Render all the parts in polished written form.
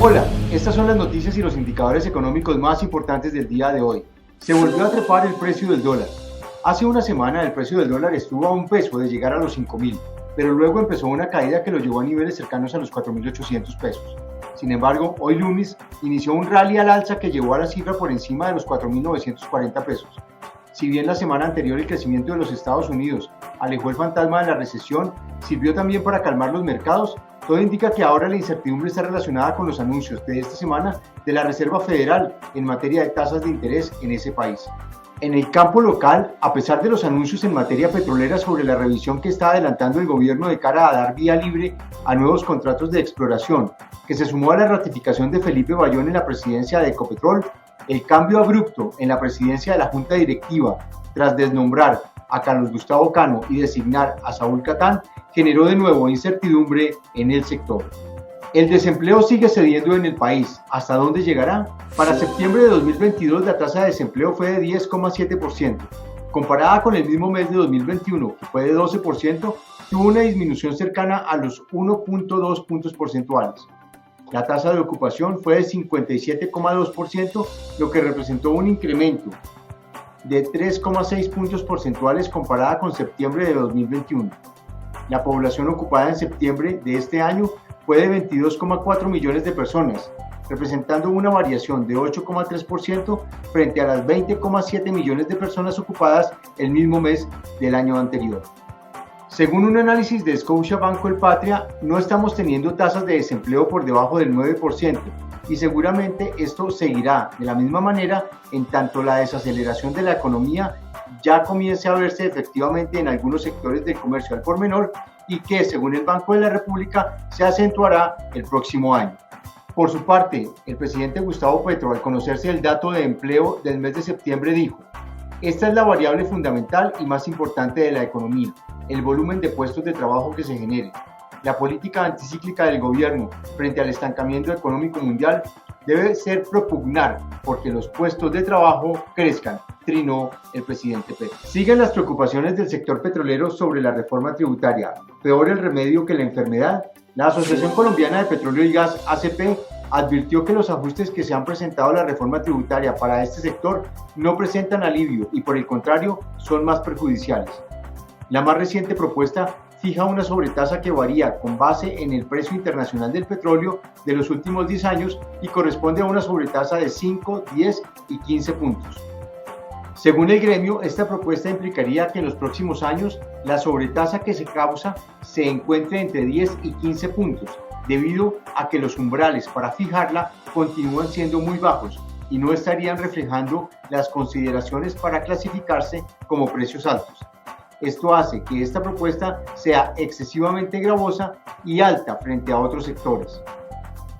Hola, estas son las noticias y los indicadores económicos más importantes del día de hoy. Se volvió a trepar el precio del dólar. Hace una semana el precio del dólar estuvo a $1 de llegar a los 5.000, pero luego empezó una caída que lo llevó a niveles cercanos a los 4.800 pesos. Sin embargo, hoy lunes inició un rally al alza que llevó a la cifra por encima de los 4.940 pesos. Si bien la semana anterior el crecimiento de los Estados Unidos alejó el fantasma de la recesión, sirvió también para calmar los mercados. Todo indica que ahora la incertidumbre está relacionada con los anuncios de esta semana de la Reserva Federal en materia de tasas de interés en ese país. En el campo local, a pesar de los anuncios en materia petrolera sobre la revisión que está adelantando el gobierno de cara a dar vía libre a nuevos contratos de exploración, que se sumó a la ratificación de Felipe Bayón en la presidencia de Ecopetrol, el cambio abrupto en la presidencia de la Junta Directiva tras desnombrar a Carlos Gustavo Cano y designar a Saúl Catán generó de nuevo incertidumbre en el sector. El desempleo sigue cediendo en el país. ¿Hasta dónde llegará? Para septiembre de 2022 la tasa de desempleo fue de 10,7%. Comparada con el mismo mes de 2021, que fue de 12%, tuvo una disminución cercana a los 1.2 puntos porcentuales. La tasa de ocupación fue de 57,2%, lo que representó un incremento de 3,6 puntos porcentuales comparada con septiembre de 2021. La población ocupada en septiembre de este año fue de 22,4 millones de personas, representando una variación de 8,3% frente a las 20,7 millones de personas ocupadas el mismo mes del año anterior. Según un análisis de Scotiabank Colpatria, no estamos teniendo tasas de desempleo por debajo del 9% y seguramente esto seguirá de la misma manera en tanto la desaceleración de la economía ya comience a verse efectivamente en algunos sectores del comercio al por menor y que, según el Banco de la República, se acentuará el próximo año. Por su parte, el presidente Gustavo Petro, al conocerse el dato de empleo del mes de septiembre, dijo: "Esta es la variable fundamental y más importante de la economía, el volumen de puestos de trabajo que se genere. La política anticíclica del gobierno frente al estancamiento económico mundial debe ser propugnar porque los puestos de trabajo crezcan", trinó el presidente Petro. Siguen las preocupaciones del sector petrolero sobre la reforma tributaria. Peor el remedio que la enfermedad. La Asociación Colombiana de Petróleo y Gas, ACP, advirtió que los ajustes que se han presentado a la reforma tributaria para este sector no presentan alivio y, por el contrario, son más perjudiciales. La más reciente propuesta fija una sobretasa que varía con base en el precio internacional del petróleo de los últimos 10 años y corresponde a una sobretasa de 5, 10 y 15 puntos. Según el gremio, esta propuesta implicaría que en los próximos años la sobretasa que se causa se encuentre entre 10 y 15 puntos, debido a que los umbrales para fijarla continúan siendo muy bajos y no estarían reflejando las consideraciones para clasificarse como precios altos. Esto hace que esta propuesta sea excesivamente gravosa y alta frente a otros sectores.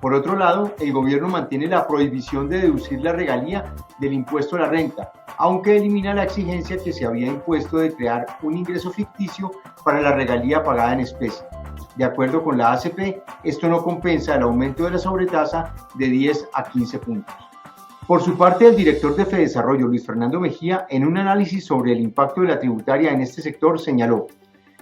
Por otro lado, el gobierno mantiene la prohibición de deducir la regalía del impuesto a la renta, aunque elimina la exigencia que se había impuesto de crear un ingreso ficticio para la regalía pagada en especie. De acuerdo con la ACP, esto no compensa el aumento de la sobretasa de 10 a 15 puntos. Por su parte, el director de Fedesarrollo, Luis Fernando Mejía, en un análisis sobre el impacto de la tributaria en este sector, señaló: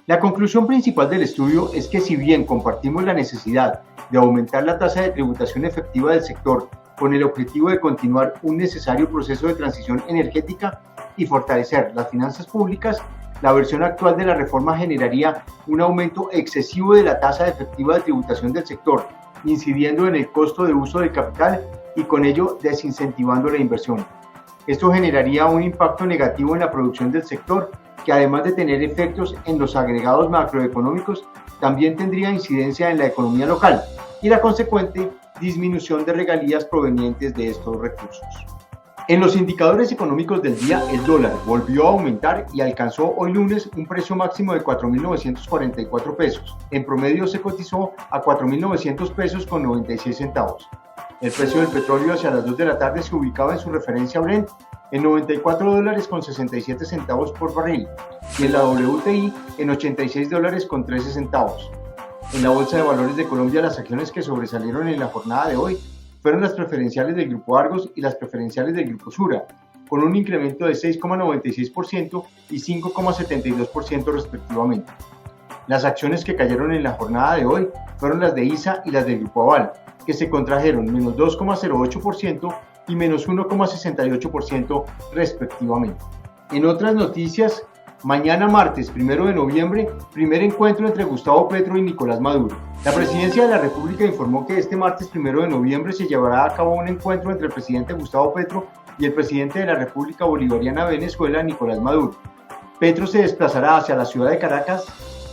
"La conclusión principal del estudio es que si bien compartimos la necesidad de aumentar la tasa de tributación efectiva del sector con el objetivo de continuar un necesario proceso de transición energética y fortalecer las finanzas públicas, la versión actual de la reforma generaría un aumento excesivo de la tasa efectiva de tributación del sector, incidiendo en el costo de uso del capital y con ello desincentivando la inversión. Esto generaría un impacto negativo en la producción del sector, que además de tener efectos en los agregados macroeconómicos, también tendría incidencia en la economía local y la consecuente disminución de regalías provenientes de estos recursos". En los indicadores económicos del día, el dólar volvió a aumentar y alcanzó hoy lunes un precio máximo de 4.944 pesos. En promedio se cotizó a 4.900 pesos con 96 centavos. El precio del petróleo hacia las 2 de la tarde se ubicaba en su referencia Brent en $94 con 67 centavos por barril y en la WTI en $86 con 13 centavos. En la Bolsa de Valores de Colombia, las acciones que sobresalieron en la jornada de hoy fueron las preferenciales del Grupo Argos y las preferenciales del Grupo Sura, con un incremento de 6,96% y 5,72% respectivamente. Las acciones que cayeron en la jornada de hoy fueron las de ISA y las del Grupo Aval, que se contrajeron menos 2,08% y menos 1,68% respectivamente. En otras noticias, mañana martes 1 de noviembre, primer encuentro entre Gustavo Petro y Nicolás Maduro. La Presidencia de la República informó que este martes 1 de noviembre se llevará a cabo un encuentro entre el presidente Gustavo Petro y el presidente de la República Bolivariana de Venezuela, Nicolás Maduro. Petro se desplazará hacia la ciudad de Caracas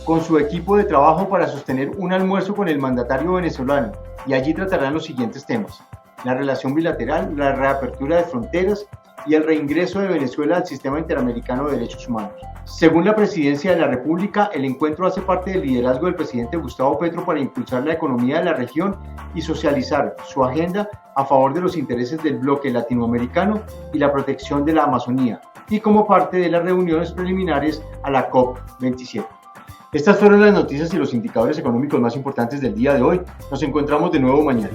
con su equipo de trabajo para sostener un almuerzo con el mandatario venezolano y allí tratarán los siguientes temas: la relación bilateral, la reapertura de fronteras y el reingreso de Venezuela al Sistema Interamericano de Derechos Humanos. Según la Presidencia de la República, el encuentro hace parte del liderazgo del presidente Gustavo Petro para impulsar la economía de la región y socializar su agenda a favor de los intereses del bloque latinoamericano y la protección de la Amazonía, y como parte de las reuniones preliminares a la COP27. Estas fueron las noticias y los indicadores económicos más importantes del día de hoy. Nos encontramos de nuevo mañana.